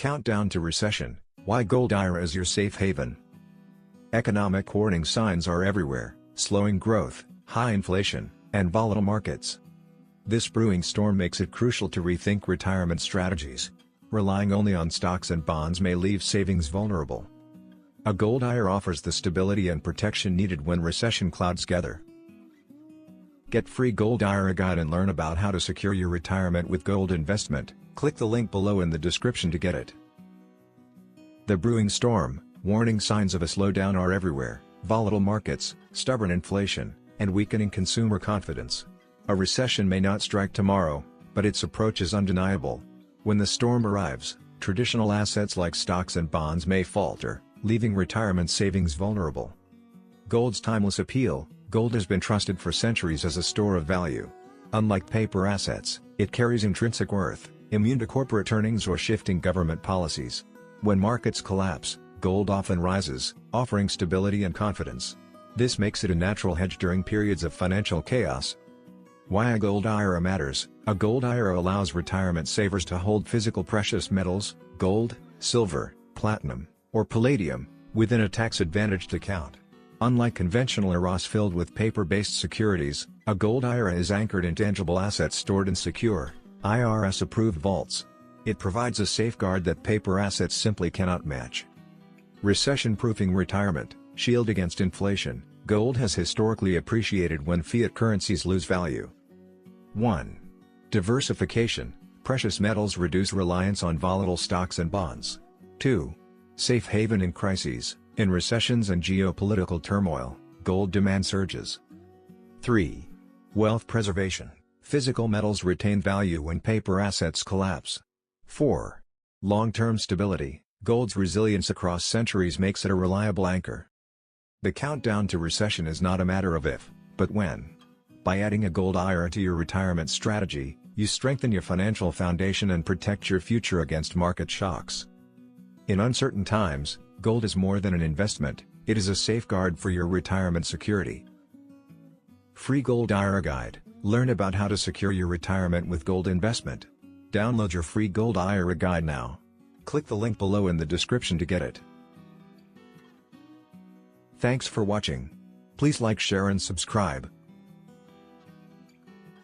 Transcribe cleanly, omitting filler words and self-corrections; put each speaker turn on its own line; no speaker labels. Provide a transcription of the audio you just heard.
Countdown to recession, why Gold IRA is your safe haven. Economic warning signs are everywhere: slowing growth, high inflation, and volatile markets. This brewing storm makes it crucial to rethink retirement strategies. Relying only on stocks and bonds may leave savings vulnerable. A Gold IRA offers the stability and protection needed when recession clouds gather. Get free Gold IRA guide and learn about how to secure your retirement with gold investment. Click the link below in the description to get it. The brewing storm, warning signs of a slowdown are everywhere: volatile markets, stubborn inflation, and weakening consumer confidence. A recession may not strike tomorrow, but its approach is undeniable. When the storm arrives, traditional assets like stocks and bonds may falter, leaving retirement savings vulnerable. Gold's timeless appeal: gold has been trusted for centuries as a store of value. Unlike paper assets, it carries intrinsic worth, immune to corporate earnings or shifting government policies. When markets collapse, gold often rises, offering stability and confidence. This makes it a natural hedge during periods of financial chaos. Why a Gold IRA matters: a Gold IRA allows retirement savers to hold physical precious metals, gold, silver, platinum, or palladium, within a tax-advantaged account. Unlike conventional IRAs filled with paper-based securities, a Gold IRA is anchored in tangible assets stored in secure, IRS-approved vaults. It provides a safeguard that paper assets simply cannot match. Recession-proofing retirement: shield against inflation. Gold has historically appreciated when fiat currencies lose value. 1. Diversification: precious metals reduce reliance on volatile stocks and bonds. 2. Safe haven in crises: in recessions and geopolitical turmoil, gold demand surges. 3. Wealth preservation: physical metals retain value when paper assets collapse. 4. Long-term stability: gold's resilience across centuries makes it a reliable anchor. The countdown to recession is not a matter of if, but when. By adding a Gold IRA to your retirement strategy, you strengthen your financial foundation and protect your future against market shocks. In uncertain times, gold is more than an investment, it is a safeguard for your retirement security. Free Gold IRA guide: learn about how to secure your retirement with gold investment. Download your free Gold IRA guide now. Click the link below in the description to get it. Thanks for watching. Please like, share and subscribe.